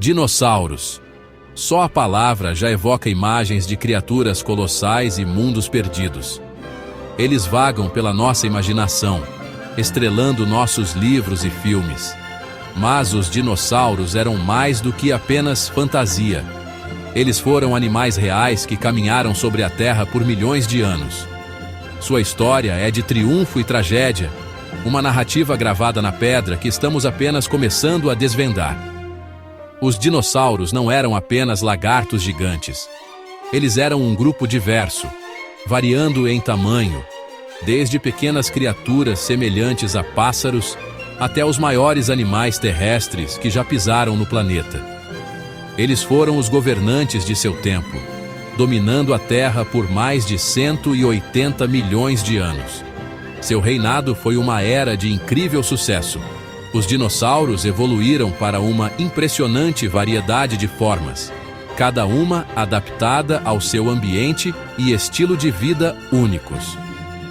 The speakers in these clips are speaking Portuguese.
Dinossauros. Só a palavra já evoca imagens de criaturas colossais e mundos perdidos. Eles vagam pela nossa imaginação, estrelando nossos livros e filmes. Mas os dinossauros eram mais do que apenas fantasia. Eles foram animais reais que caminharam sobre a Terra por milhões de anos. Sua história é de triunfo e tragédia, uma narrativa gravada na pedra que estamos apenas começando a desvendar. Os dinossauros não eram apenas lagartos gigantes. Eles eram um grupo diverso, variando em tamanho, desde pequenas criaturas semelhantes a pássaros até os maiores animais terrestres que já pisaram no planeta. Eles foram os governantes de seu tempo, dominando a Terra por mais de 180 milhões de anos. Seu reinado foi uma era de incrível sucesso. Os dinossauros evoluíram para uma impressionante variedade de formas, cada uma adaptada ao seu ambiente e estilo de vida únicos.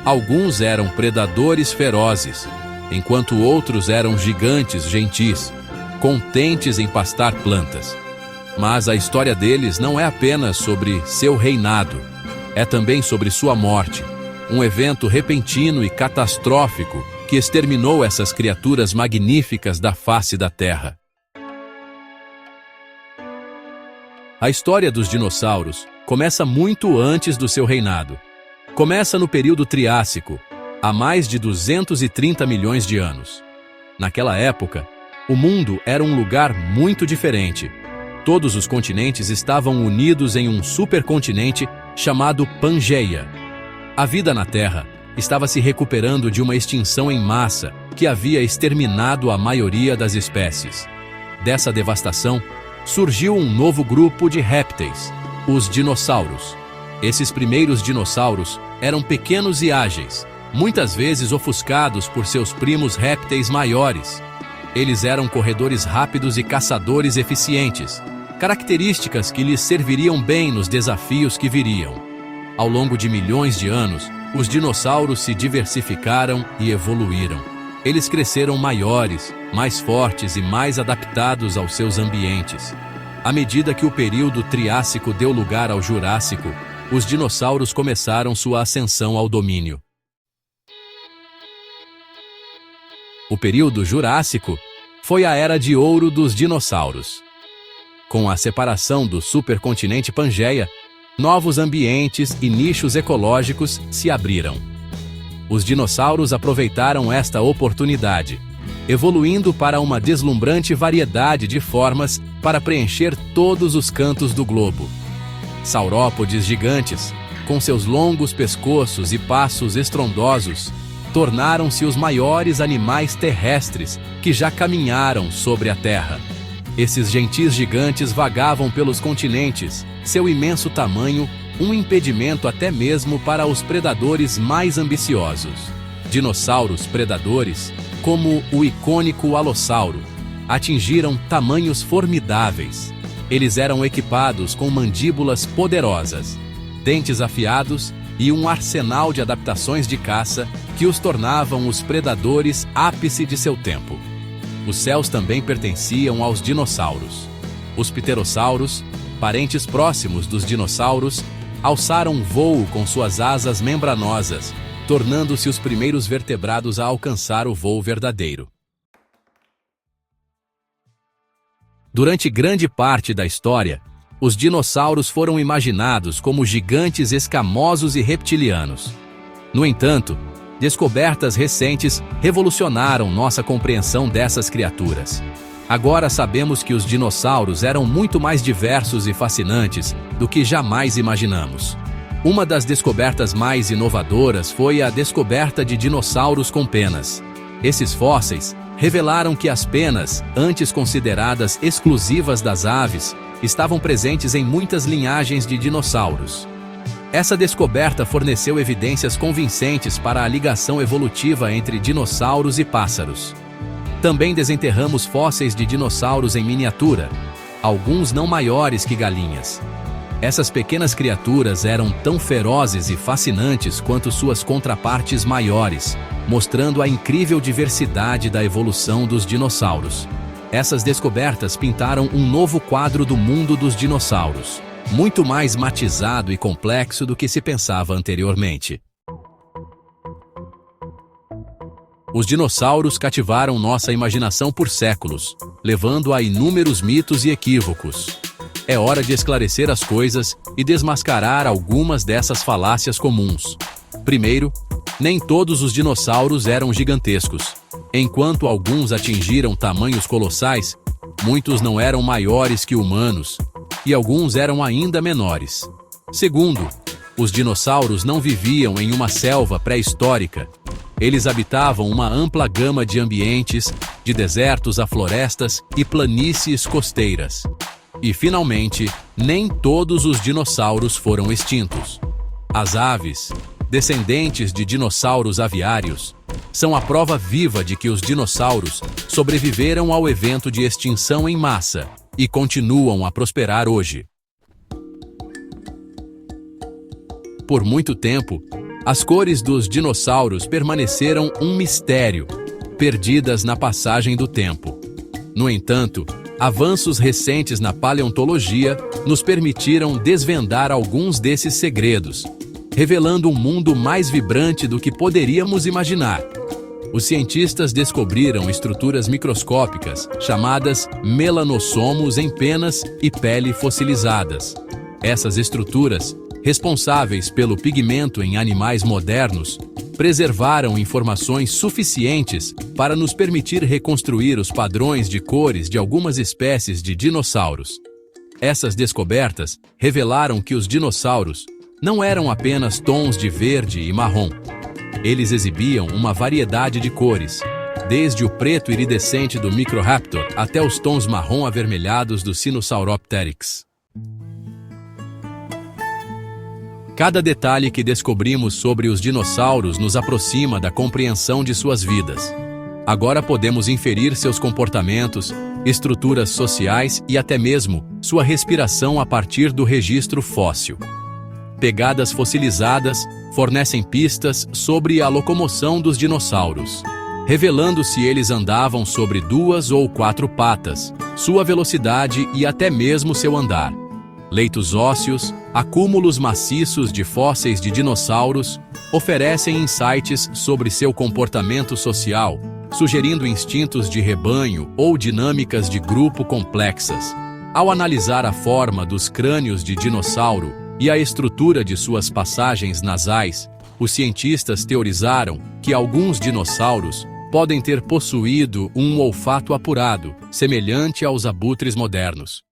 Alguns eram predadores ferozes, enquanto outros eram gigantes gentis, contentes em pastar plantas. Mas a história deles não é apenas sobre seu reinado, é também sobre sua morte, um evento repentino e catastrófico que exterminou essas criaturas magníficas da face da Terra. A história dos dinossauros começa muito antes do seu reinado. Começa no período Triássico, há mais de 230 milhões de anos. Naquela época, o mundo era um lugar muito diferente. Todos os continentes estavam unidos em um supercontinente chamado Pangeia. A vida na Terra estava se recuperando de uma extinção em massa que havia exterminado a maioria das espécies. Dessa devastação, surgiu um novo grupo de répteis, os dinossauros. Esses primeiros dinossauros eram pequenos e ágeis, muitas vezes ofuscados por seus primos répteis maiores. Eles eram corredores rápidos e caçadores eficientes, características que lhes serviriam bem nos desafios que viriam. Ao longo de milhões de anos, os dinossauros se diversificaram e evoluíram. Eles cresceram maiores, mais fortes e mais adaptados aos seus ambientes. À medida que o período Triássico deu lugar ao Jurássico, os dinossauros começaram sua ascensão ao domínio. O período Jurássico foi a era de ouro dos dinossauros. Com a separação do supercontinente Pangeia, novos ambientes e nichos ecológicos se abriram. Os dinossauros aproveitaram esta oportunidade, evoluindo para uma deslumbrante variedade de formas para preencher todos os cantos do globo. Saurópodes gigantes, com seus longos pescoços e passos estrondosos, tornaram-se os maiores animais terrestres que já caminharam sobre a Terra. Esses gentis gigantes vagavam pelos continentes, seu imenso tamanho um impedimento até mesmo para os predadores mais ambiciosos. Dinossauros predadores, como o icônico Alossauro, atingiram tamanhos formidáveis. Eles eram equipados com mandíbulas poderosas, dentes afiados e um arsenal de adaptações de caça que os tornavam os predadores ápice de seu tempo. Os céus também pertenciam aos dinossauros. Os pterossauros, parentes próximos dos dinossauros, alçaram voo com suas asas membranosas, tornando-se os primeiros vertebrados a alcançar o voo verdadeiro. Durante grande parte da história, os dinossauros foram imaginados como gigantes escamosos e reptilianos. No entanto, descobertas recentes revolucionaram nossa compreensão dessas criaturas. Agora sabemos que os dinossauros eram muito mais diversos e fascinantes do que jamais imaginamos. Uma das descobertas mais inovadoras foi a descoberta de dinossauros com penas. Esses fósseis revelaram que as penas, antes consideradas exclusivas das aves, estavam presentes em muitas linhagens de dinossauros. Essa descoberta forneceu evidências convincentes para a ligação evolutiva entre dinossauros e pássaros. Também desenterramos fósseis de dinossauros em miniatura, alguns não maiores que galinhas. Essas pequenas criaturas eram tão ferozes e fascinantes quanto suas contrapartes maiores, mostrando a incrível diversidade da evolução dos dinossauros. Essas descobertas pintaram um novo quadro do mundo dos dinossauros, muito mais matizado e complexo do que se pensava anteriormente. Os dinossauros cativaram nossa imaginação por séculos, levando a inúmeros mitos e equívocos. É hora de esclarecer as coisas e desmascarar algumas dessas falácias comuns. Primeiro, nem todos os dinossauros eram gigantescos. Enquanto alguns atingiram tamanhos colossais, muitos não eram maiores que humanos, e alguns eram ainda menores. Segundo, os dinossauros não viviam em uma selva pré-histórica. Eles habitavam uma ampla gama de ambientes, de desertos a florestas e planícies costeiras. E, finalmente, nem todos os dinossauros foram extintos. As aves, descendentes de dinossauros aviários, são a prova viva de que os dinossauros sobreviveram ao evento de extinção em massa e continuam a prosperar hoje. Por muito tempo, as cores dos dinossauros permaneceram um mistério, perdidas na passagem do tempo. No entanto, avanços recentes na paleontologia nos permitiram desvendar alguns desses segredos, revelando um mundo mais vibrante do que poderíamos imaginar. Os cientistas descobriram estruturas microscópicas chamadas melanossomos em penas e pele fossilizadas. Essas estruturas, responsáveis pelo pigmento em animais modernos, preservaram informações suficientes para nos permitir reconstruir os padrões de cores de algumas espécies de dinossauros. Essas descobertas revelaram que os dinossauros não eram apenas tons de verde e marrom. Eles exibiam uma variedade de cores, desde o preto iridescente do Microraptor até os tons marrom avermelhados do Sinosauropteryx. Cada detalhe que descobrimos sobre os dinossauros nos aproxima da compreensão de suas vidas. Agora podemos inferir seus comportamentos, estruturas sociais e até mesmo sua respiração a partir do registro fóssil. Pegadas fossilizadas fornecem pistas sobre a locomoção dos dinossauros, revelando se eles andavam sobre 2 ou 4 patas, sua velocidade e até mesmo seu andar. Leitos ósseos, acúmulos maciços de fósseis de dinossauros, oferecem insights sobre seu comportamento social, sugerindo instintos de rebanho ou dinâmicas de grupo complexas. Ao analisar a forma dos crânios de dinossauro e a estrutura de suas passagens nasais, os cientistas teorizaram que alguns dinossauros podem ter possuído um olfato apurado, semelhante aos abutres modernos.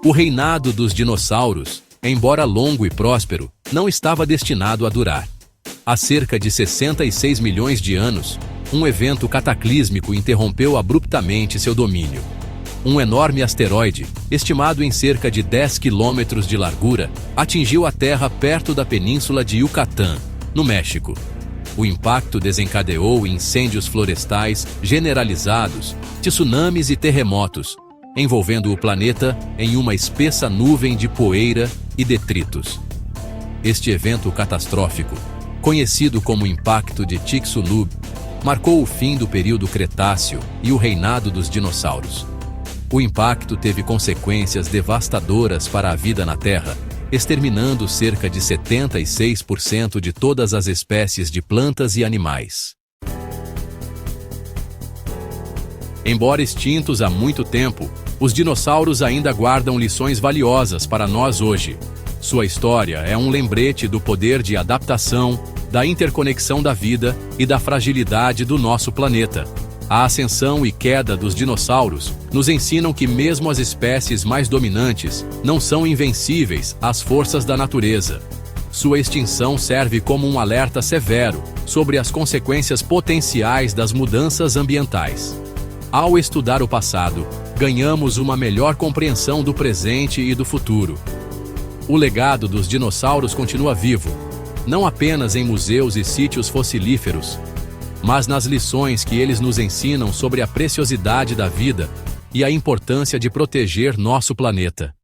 O reinado dos dinossauros, embora longo e próspero, não estava destinado a durar. Há cerca de 66 milhões de anos, um evento cataclísmico interrompeu abruptamente seu domínio. Um enorme asteroide, estimado em cerca de 10 quilômetros de largura, atingiu a Terra perto da península de Yucatán, no México. O impacto desencadeou incêndios florestais generalizados, tsunamis e terremotos, envolvendo o planeta em uma espessa nuvem de poeira e detritos. Este evento catastrófico, conhecido como Impacto de Chicxulub, marcou o fim do período Cretáceo e o reinado dos dinossauros. O impacto teve consequências devastadoras para a vida na Terra, exterminando cerca de 76% de todas as espécies de plantas e animais. Embora extintos há muito tempo, os dinossauros ainda guardam lições valiosas para nós hoje. Sua história é um lembrete do poder de adaptação, da interconexão da vida e da fragilidade do nosso planeta. A ascensão e queda dos dinossauros nos ensinam que mesmo as espécies mais dominantes não são invencíveis às forças da natureza. Sua extinção serve como um alerta severo sobre as consequências potenciais das mudanças ambientais. Ao estudar o passado, ganhamos uma melhor compreensão do presente e do futuro. O legado dos dinossauros continua vivo, não apenas em museus e sítios fossilíferos, mas nas lições que eles nos ensinam sobre a preciosidade da vida e a importância de proteger nosso planeta.